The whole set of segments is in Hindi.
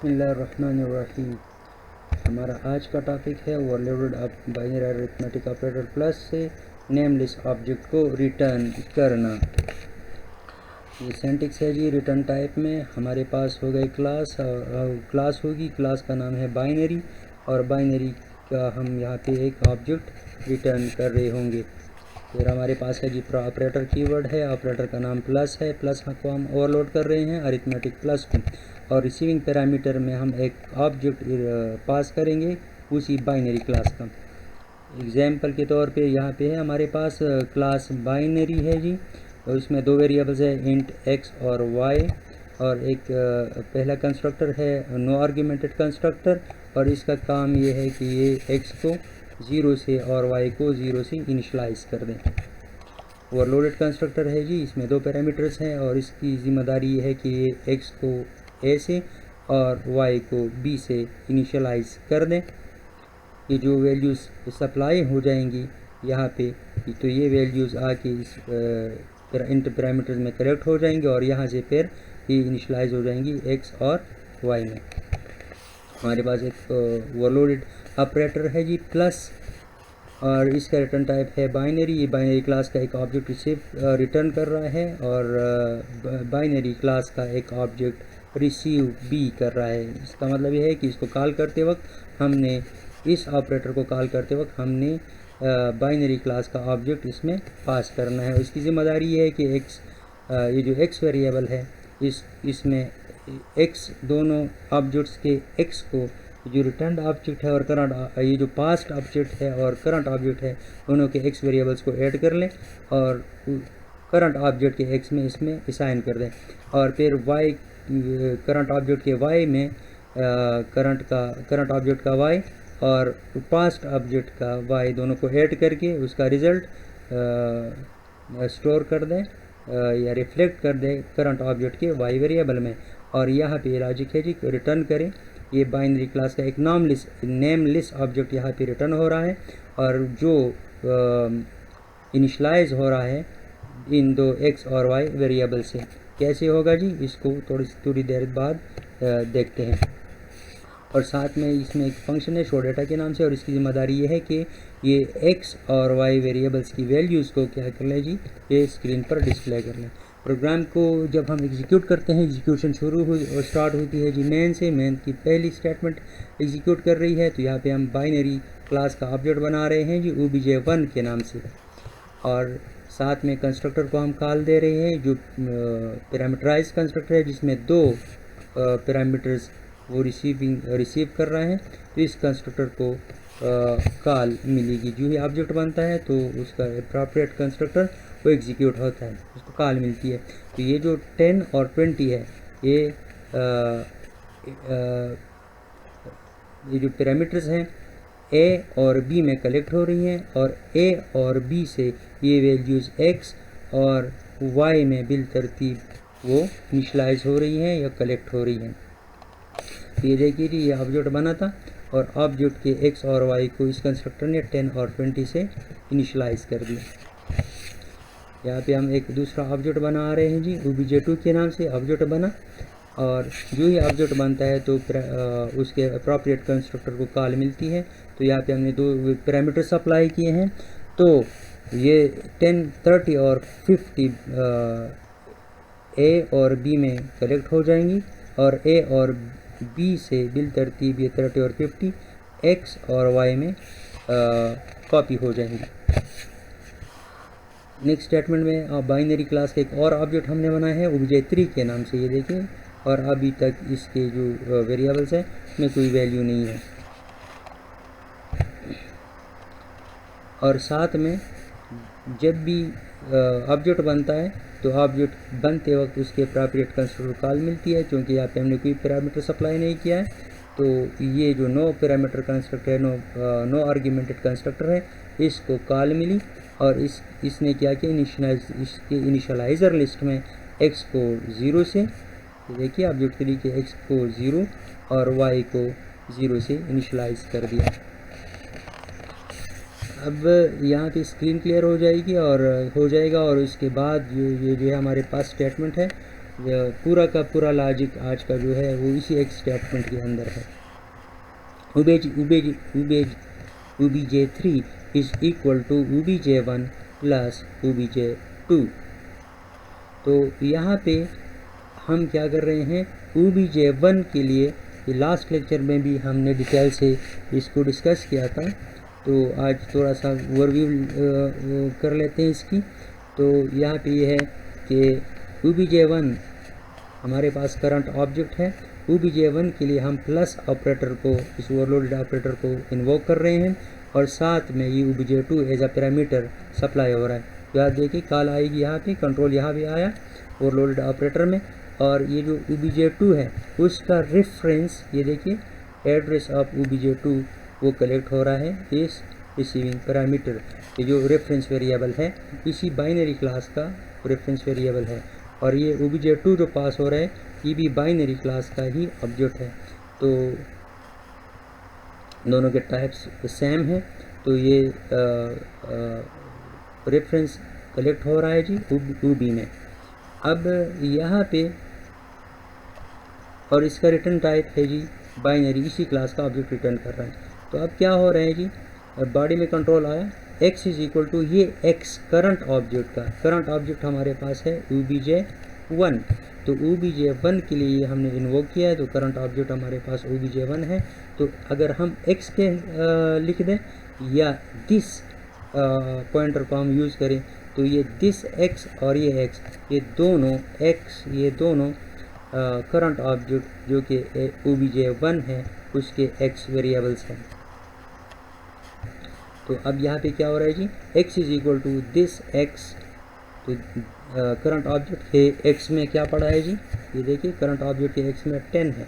बिस्मिल्लाहिर्रहमानिर्रहीम। हमारा आज का टॉपिक है overloaded binary arithmetic operator plus से नेमलेस ऑब्जेक्ट को रिटर्न करना। ये सिंटैक्स है जी। रिटर्न टाइप में हमारे पास हो गई क्लास होगी। क्लास का नाम है बाइनरी और बाइनरी का हम यहाँ पे एक ऑब्जेक्ट रिटर्न कर रहे होंगे। फिर हमारे पास है जी ऑपरेटर कीवर्ड है। ऑपरेटर का नाम प्लस है। प्लस को हम ओवरलोड कर रहे हैं अरिथमेटिक प्लस को, और रिसीविंग पैरामीटर में हम एक ऑब्जेक्ट पास करेंगे उसी बाइनरी क्लास का। एग्जाम्पल के तौर पे यहाँ पे है हमारे पास क्लास बाइनरी है जी, और इसमें दो वेरिएबल्स है इंट एक्स और वाई, और एक पहला कंस्ट्रक्टर है नो आर्ग्यूमेंटेड कंस्ट्रक्टर, और इसका काम ये है कि ये एक्स को 0 से और वाई को 0 से इनिशलाइज कर दें। ओवरलोडेड कंस्ट्रक्टर है जी, इसमें दो पैरामीटर्स हैं और इसकी ज़िम्मेदारी ये है कि ये एक्स को ए से और वाई को बी से इनिशियलाइज कर दें। ये जो वैल्यूज़ सप्लाई हो जाएंगी यहाँ पे, तो ये वैल्यूज़ आके इस इंट पैरामीटर्स में कलेक्ट हो जाएंगे और यहाँ से फिर ये इनिशियलाइज हो जाएंगी एक्स और वाई में। हमारे पास एक ओवरलोडेड ऑपरेटर है जी प्लस, और इसका रिटर्न टाइप है बाइनरी। ये बाइनरी क्लास का एक ऑब्जेक्ट रिटर्न कर रहा है, और बाइनरी क्लास का एक ऑब्जेक्ट रिसीव भी कर रहा है। इसका मतलब ये है कि इसको कॉल करते वक्त हमने इस ऑपरेटर को कॉल करते वक्त हमने बाइनरी क्लास का ऑब्जेक्ट इसमें पास करना है। इसकी ज़िम्मेदारी ये है कि एक्स, ये जो एक्स वेरिएबल है इसमें एक्स, दोनों ऑब्जेक्ट्स के एक्स को, जो रिटर्न ऑब्जेक्ट है और करंट, ये जो पास्ट ऑब्जेक्ट है और करंट ऑब्जेक्ट है, दोनों के एक्स वेरिएबल्स को ऐड कर लें और करंट ऑब्जेक्ट के एक्स में इसमें असाइन कर दें, और फिर वाई, करंट ऑब्जेक्ट के वाई में करंट ऑब्जेक्ट का वाई और पास्ट ऑब्जेक्ट का वाई दोनों को ऐड करके उसका रिज़ल्ट स्टोर कर दें या रिफ्लेक्ट कर दें करंट ऑब्जेक्ट के वाई वेरिएबल में। और यहाँ पे लॉजिक है जी, रिटर्न करें। ये बाइनरी क्लास का एक नेमलेस ऑब्जेक्ट यहाँ पे रिटर्न हो रहा है, और जो इनिशलाइज हो रहा है इन दो एक्स और वाई वेरिएबल से। कैसे होगा जी, इसको थोड़ी देर बाद देखते हैं। और साथ में इसमें एक फंक्शन है शो डाटा के नाम से, और इसकी ज़िम्मेदारी ये है कि ये एक्स और वाई वेरिएबल्स की वैल्यूज़ को क्या कर लें जी, ये स्क्रीन पर डिस्प्ले कर लें। प्रोग्राम को जब हम एग्जीक्यूट करते हैं, एग्जीक्यूशन शुरू और स्टार्ट होती है जी मेन से। मेन की पहली स्टेटमेंट एग्जीक्यूट कर रही है, तो यहाँ पे हम बाइनरी क्लास का ऑब्जेक्ट बना रहे हैं जी obj1 के नाम से, और साथ में कंस्ट्रक्टर को हम कॉल दे रहे हैं जो पैरामीटराइज कंस्ट्रक्टर है, जिसमें दो पैरामीटर्स वो रिसीव कर रहे हैं। तो इस कंस्ट्रक्टर को कॉल मिलेगी। जो ही ऑब्जेक्ट बनता है तो उसका अप्रोप्रिएट कंस्ट्रक्टर वो एग्जीक्यूट होता है, उसको कॉल मिलती है। तो ये जो 10 और 20 है, ये जो पैरामीटर्स हैं ए और बी में कलेक्ट हो रही हैं, और ए और बी से ये वैल्यूज़ एक्स और वाई में बिल तरतीब वो इनिशलाइज हो रही हैं या कलेक्ट हो रही हैं। तो ये देखिए जी, ये ऑब्जेक्ट बना था और ऑब्जेक्ट के एक्स और वाई को इस कंस्ट्रक्टर ने 10 और 20 से इनिशलाइज कर दिया। यहाँ पे हम एक दूसरा ऑब्जेक्ट बना रहे हैं जी, obj2 के नाम से ऑब्जेक्ट बना, और जो ही ऑब्जेक्ट बनता है तो उसके अप्रोप्रिएट कंस्ट्रक्टर को कॉल मिलती है। तो यहाँ पे हमने दो पैरामीटर्स अप्लाई किए हैं, तो ये 10, 30 और 50 ए और बी में कलेक्ट हो जाएंगी, और ए और बी से बिल तरतीब ये 30 और 50 एक्स और वाई में कॉपी हो जाएंगी। नेक्स्ट स्टेटमेंट में बाइनरी क्लास का एक और ऑब्जेक्ट हमने बनाया है obj3 के नाम से, ये देखिए, और अभी तक इसके जो वेरिएबल्स हैं उसमें कोई वैल्यू नहीं है। और साथ में जब भी ऑब्जेक्ट बनता है तो ऑब्जेक्ट बनते वक्त उसके अप्रोप्रिएट कंस्ट्रक्टर कॉल मिलती है। क्योंकि यहाँ पे हमने कोई पैरामीटर सप्लाई नहीं किया है, तो ये जो नो पैरामीटर कंस्ट्रक्टर है, नो आर्ग्यूमेंटेड कंस्ट्रक्टर है, इसको कॉल मिली, और इसने क्या किया, इसके इनिशियलाइज़र लिस्ट में एक्स को 0 से, देखिए ऑब्जेक्ट 3 के एक्स को 0 और वाई को 0 से इनिशियलाइज कर दिया। अब यहाँ पे स्क्रीन क्लियर हो जाएगी और हो जाएगा, और उसके बाद ये जो है हमारे पास स्टेटमेंट है पूरा का पूरा लॉजिक आज का जो है वो इसी एक स्टेटमेंट के अंदर है। obj3 is equal to obj1 plus obj2। तो यहाँ पे हम क्या कर रहे हैं, obj1 के लिए लास्ट लेक्चर में भी हमने डिटेल से इसको डिस्कस किया था, तो आज थोड़ा सा ओवरव्यू कर लेते हैं इसकी। तो यहाँ पे ये है कि obj1 हमारे पास करंट ऑब्जेक्ट है। obj1 के लिए हम प्लस ऑपरेटर को, इस ओवरलोडेड ऑपरेटर को इन्वोक कर रहे हैं और साथ में ये obj2 as a parameter supply हो रहा है। याद देखिए कॉल आएगी यहाँ पे, कंट्रोल यहाँ भी आया ओवरलोडेड ऑपरेटर में, और ये जो obj2 है उसका रेफरेंस ये देखिए एड्रेस ऑफ obj2 वो कलेक्ट हो रहा है इस रिसीविंग पैरामीटर। ये जो रेफरेंस वेरिएबल है इसी बाइनरी क्लास का रेफरेंस वेरिएबल है, और ये obj2 जो पास हो रहा है ये भी बाइनरी क्लास का ही ऑब्जेक्ट है। तो दोनों के टाइप्स सेम हैं, तो ये रेफरेंस कलेक्ट हो रहा है जी ob में। अब यहाँ पे और इसका रिटर्न टाइप है जी बाइनरी, इसी क्लास का ऑब्जेक्ट रिटर्न कर रहा है। तो अब क्या हो रहा है जी, बॉडी में कंट्रोल आया, x इज इक्वल टू ये x करंट ऑब्जेक्ट का, करंट ऑब्जेक्ट हमारे पास है obj1। तो obj1 के लिए हमने इन्वोक किया है, तो करंट ऑब्जेक्ट हमारे पास obj1 है। तो अगर हम x के लिख दें या दिस पॉइंटर को हम यूज़ करें, तो ये दिस x और ये x, ये दोनों करंट ऑब्जेक्ट जो कि obj1 है उसके x वेरिएबल्स हैं। तो अब यहाँ पे क्या हो रहा है जी, x is equal to this x, तो करंट ऑब्जेक्ट के x में क्या पड़ा है जी, ये देखिए करंट ऑब्जेक्ट के x में 10 है।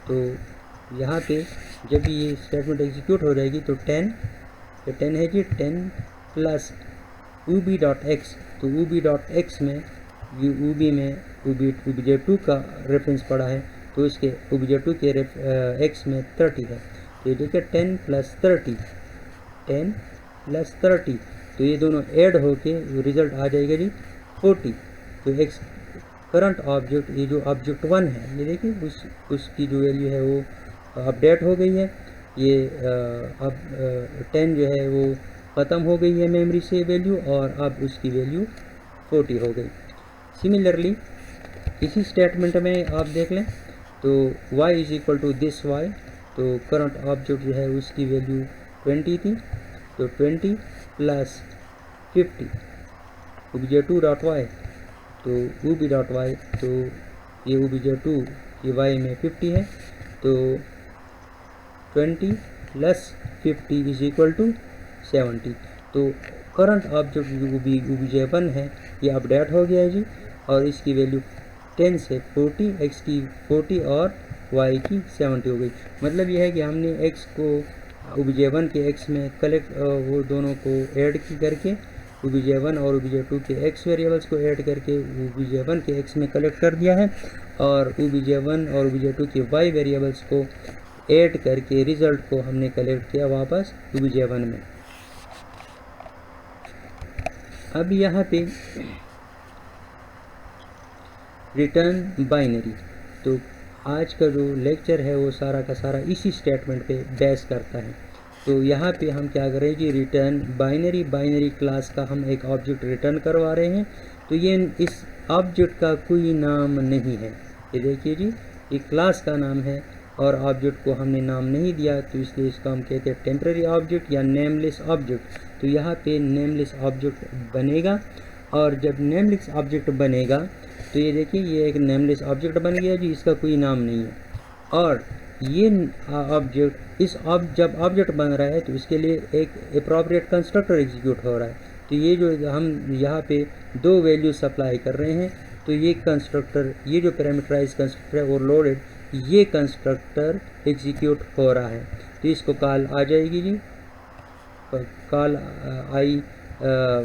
तो यहाँ पे जब ये स्टेटमेंट एग्जीक्यूट हो जाएगी तो 10 है जी, 10 प्लस ob.x, तो ob.x में ये obj2 का रेफरेंस पड़ा है, तो इसके obj2 के x में 30 है। तो ये देखिए 10 प्लस 30, तो ये दोनों ऐड होके रिजल्ट आ जाएगा जी 40। तो x करंट ऑब्जेक्ट, ये जो ऑब्जेक्ट 1 है ये देखिए उसकी जो वैल्यू है वो अपडेट हो गई है। ये अब 10 जो है वो ख़त्म हो गई है मेमोरी से वैल्यू, और अब उसकी वैल्यू 40 हो गई। सिमिलरली इसी स्टेटमेंट में आप देख लें, तो y is equal to this y, तो करंट ऑब्जेक्ट जो है उसकी वैल्यू 20 थी, तो 20 प्लस 50 obj2.y, तो ob.y, तो ये obj2 ये y में 50 है, तो 20 प्लस 50 इज इक्वल टू 70। तो करंट ऑब्जेक्ट जो obj1 है ये अपडेट हो गया है जी, और इसकी वैल्यू 10 से 40, x की 40 और y की 70 हो गई। मतलब यह है कि हमने x को obj1 के x में कलेक्ट, वो दोनों को ऐड करके obj1 और obj2 के x वेरिएबल्स को ऐड करके obj1 के x में कलेक्ट कर दिया है, और obj1 और obj2 के y वेरिएबल्स को ऐड करके रिज़ल्ट को हमने कलेक्ट किया वापस obj1 में। अब यहाँ पे रिटर्न बाइनरी, तो आज का जो लेक्चर है वो सारा का सारा इसी स्टेटमेंट पे बेस करता है। तो यहाँ पे हम क्या करें जी, रिटर्न बाइनरी क्लास का हम एक ऑब्जेक्ट रिटर्न करवा रहे हैं। तो ये इस ऑब्जेक्ट का कोई नाम नहीं है, ये देखिए जी ये क्लास का नाम है और ऑब्जेक्ट को हमने नाम नहीं दिया, तो इसलिए इसको हम कहते हैं टेम्परेरी ऑब्जेक्ट या नेमलेस ऑब्जेक्ट। तो यहाँ पे नेमलेस ऑब्जेक्ट बनेगा, और जब नेमलेस ऑब्जेक्ट बनेगा तो ये देखिए ये एक नेमलेस ऑब्जेक्ट बन गया जी, इसका कोई नाम नहीं है। और ये ऑब्जेक्ट जब ऑब्जेक्ट बन रहा है तो इसके लिए एक अप्रोप्रिएट कंस्ट्रक्टर एग्जीक्यूट हो रहा है। तो ये जो हम यहाँ पे दो वैल्यू सप्लाई कर रहे हैं, तो ये कंस्ट्रक्टर, ये जो पैरामीटराइज कंस्ट्रक्टर है ओवरलोडेड, ये कंस्ट्रक्टर एग्जीक्यूट हो रहा है। तो इसको कॉल आ जाएगी जी, कॉल आई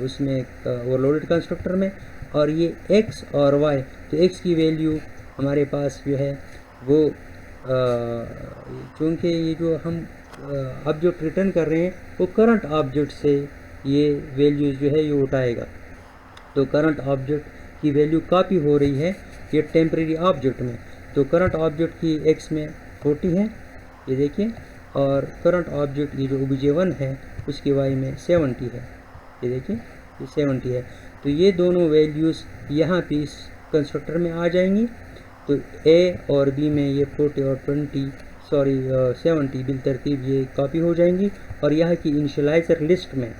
उसमें ओवरलोडेड कंस्ट्रक्टर में, और ये x और y, तो x की वैल्यू हमारे पास जो है वो चूँकि ये जो हम ऑब्जेक्ट रिटर्न कर रहे हैं वो करंट ऑब्जेक्ट से ये वैल्यूज़ जो है ये उठाएगा। तो करंट ऑब्जेक्ट की वैल्यू कॉपी हो रही है ये टेम्परेरी ऑब्जेक्ट में। तो करंट ऑब्जेक्ट की एक्स में 40 है, ये देखिए, और करंट ऑब्जेक्ट ये जो obj1 है उसकी वाई में 70 है, ये देखिए, ये 70 है। तो ये दोनों वैल्यूज़ यहाँ पे इस कंस्ट्रक्टर में आ जाएंगी। तो ए और बी में ये 40 और 70 बिल तरतीब ये कॉपी हो जाएंगी, और यहाँ की इनिशियलाइज़र लिस्ट में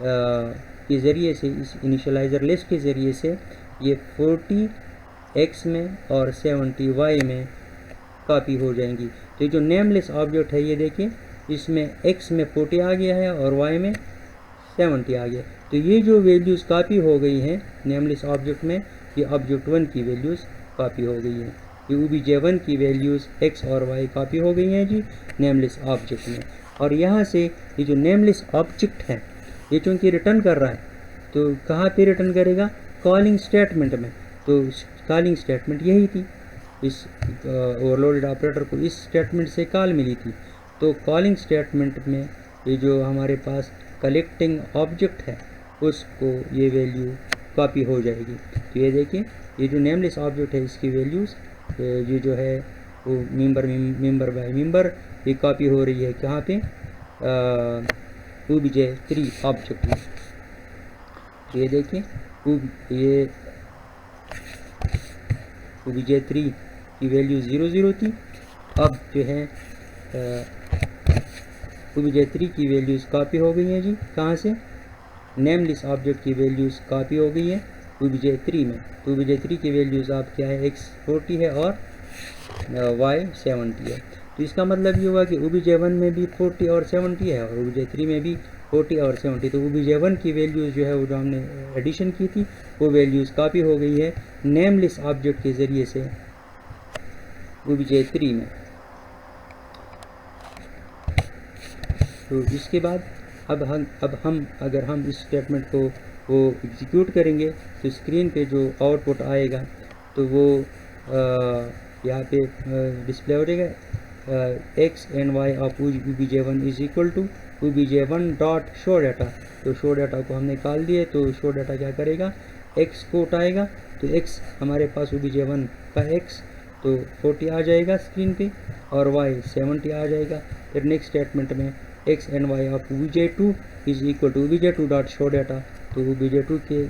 के ज़रिए से, इस इनिशियलाइज़र लिस्ट के ज़रिए से ये 40 एक्स में और 70 वाई में कॉपी हो जाएंगी। तो ये जो नेमलेस ऑब्जेक्ट है, ये देखिए, इसमें एक्स में 40 आ गया है और वाई में 70 आ गया। तो ये जो वैल्यूज़ कॉपी हो गई हैं नेमलेस ऑब्जेक्ट में, ये ऑब्जेक्ट 1 की वैल्यूज़ कॉपी हो गई हैं। ये obj1 की वैल्यूज़ एक्स और वाई कॉपी हो गई हैं जी नेमलेस ऑब्जेक्ट में। और यहाँ से ये जो नेमलेस ऑब्जेक्ट है, ये चूँकि रिटर्न कर रहा है, तो कहाँ पे रिटर्न करेगा? कॉलिंग स्टेटमेंट में। तो कॉलिंग स्टेटमेंट यही थी, इस ओवरलोडेड ऑपरेटर को इस स्टेटमेंट से कॉल मिली थी। तो कॉलिंग स्टेटमेंट में ये जो हमारे पास कलेक्टिंग ऑब्जेक्ट है, उसको ये वैल्यू कॉपी हो जाएगी। तो ये देखिए, ये जो नेमलेस ऑब्जेक्ट है, इसकी वैल्यूज़ ये जो है वो मेंबर बाय मेंबर ये कॉपी हो रही है कहाँ पे? obj3 ऑब्जेक्ट में। तो ये देखिए, ये obj3 की वैल्यू 00 थी। अब जो है obj3 की वैल्यूज़ कॉपी हो गई हैं जी, कहाँ से? नेमलेस ऑब्जेक्ट की वैल्यूज़ कॉपी हो गई है obj3 में। तो obj3 की वैल्यूज़ आप क्या है? x 40 है और y 70 है। तो इसका मतलब ये हुआ कि obj1 में भी 40 और 70 है और obj3 में भी 40 और 70। तो obj1 की वैल्यूज़ जो है वो जो हमने एडिशन की थी, वो वैल्यूज़ कॉपी हो गई है नेमलेस ऑब्जेक्ट के ज़रिए से obj3 में। तो इसके बाद अब हम अगर हम इस स्टेटमेंट को वो एग्जीक्यूट करेंगे, तो स्क्रीन पे जो आउटपुट आएगा तो वो यहाँ पे डिस्प्ले हो जाएगा x and y of obj1 is equal to obj1 dot show data. तो शो डाटा को हमने निकाल दिए, तो शो डाटा क्या करेगा? एक्स को उठाएगा। तो एक्स हमारे पास obj1 का एक्स तो 40 आ जाएगा स्क्रीन पे, और वाई 70 आ जाएगा। फिर नेक्स्ट स्टेटमेंट में x and y of obj2 is equal to obj2 dot show data. तो obj2 के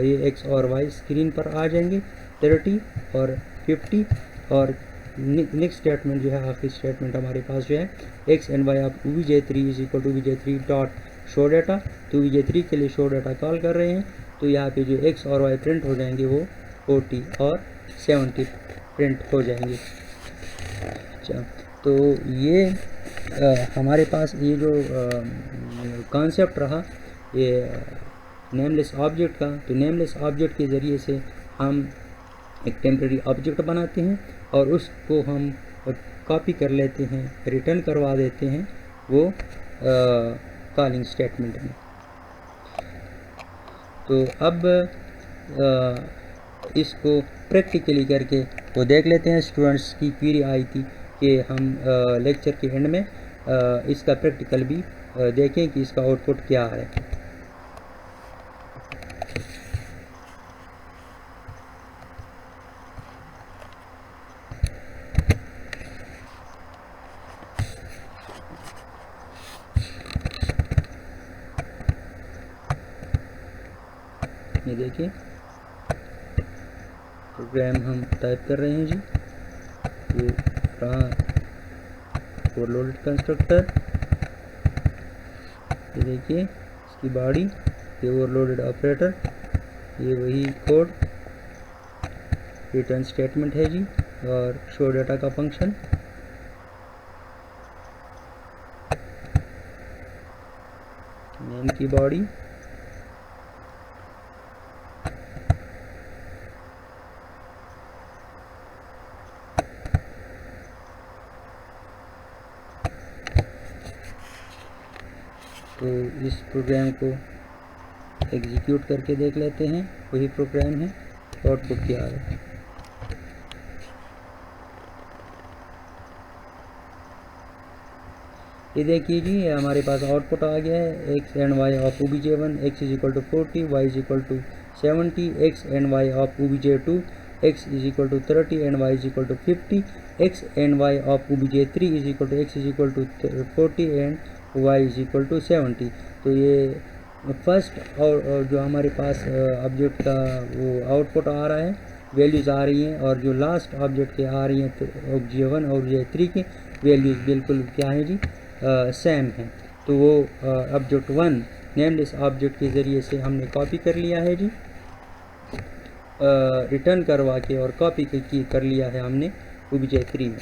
ये एक्स और वाई स्क्रीन पर आ जाएंगे 30 और 50। और नेक्स्ट स्टेटमेंट जो है, आखिरी स्टेटमेंट हमारे पास जो है x and y of obj3 is equal to obj3 dot show data. तो obj3 के लिए शो डाटा कॉल कर रहे हैं, तो यहाँ पे जो एक्स और वाई प्रिंट हो जाएंगे वो 40 और 70 प्रिंट हो जाएंगे। अच्छा, तो ये हमारे पास ये जो कॉन्सेप्ट रहा ये नेमलेस ऑब्जेक्ट का। तो नेमलेस ऑब्जेक्ट के ज़रिए से हम एक टेम्परेरी ऑब्जेक्ट बनाते हैं और उसको हम कॉपी कर लेते हैं, रिटर्न करवा देते हैं वो कॉलिंग स्टेटमेंट में। तो अब इसको प्रैक्टिकली करके वो देख लेते हैं। स्टूडेंट्स की क्वेरी आई थी कि हम लेक्चर के एंड में इसका प्रैक्टिकल भी देखें कि इसका आउटपुट क्या है। ये देखिए, प्रोग्राम हम टाइप कर रहे हैं जी। ये रहा ओवरलोडेड कंस्ट्रक्टर, ये देखिए इसकी बॉडी, ये ओवरलोडेड ऑपरेटर, ये वही कोड, रिटर्न स्टेटमेंट है जी, और शो डाटा का फंक्शन। नेम की बॉडी, तो इस प्रोग्राम को एग्जीक्यूट करके देख लेते हैं, वही प्रोग्राम है, आउटपुट क्या है। ये देखिए जी, हमारे पास आउटपुट आ गया है x and y of obj1 x is equal to 40, y is equal to 70, x and y of obj2 x is equal to 30 and y is equal to 50, x and y of obj3 is equal to x is equal to 40 and y is equal to 70। तो ये फर्स्ट और जो हमारे पास ऑब्जेक्ट का वो आउटपुट आ रहा है, वैल्यूज़ आ रही हैं, और जो लास्ट ऑब्जेक्ट के आ रही हैं तो obj1 और obj3 की वैल्यूज़ बिल्कुल क्या है जी, सेम है। तो वो ऑब्जेक्ट 1 नेमलेस ऑब्जेक्ट के ज़रिए से हमने कॉपी कर लिया है जी, रिटर्न करवा के और कॉपी कर लिया है हमने obj3 में।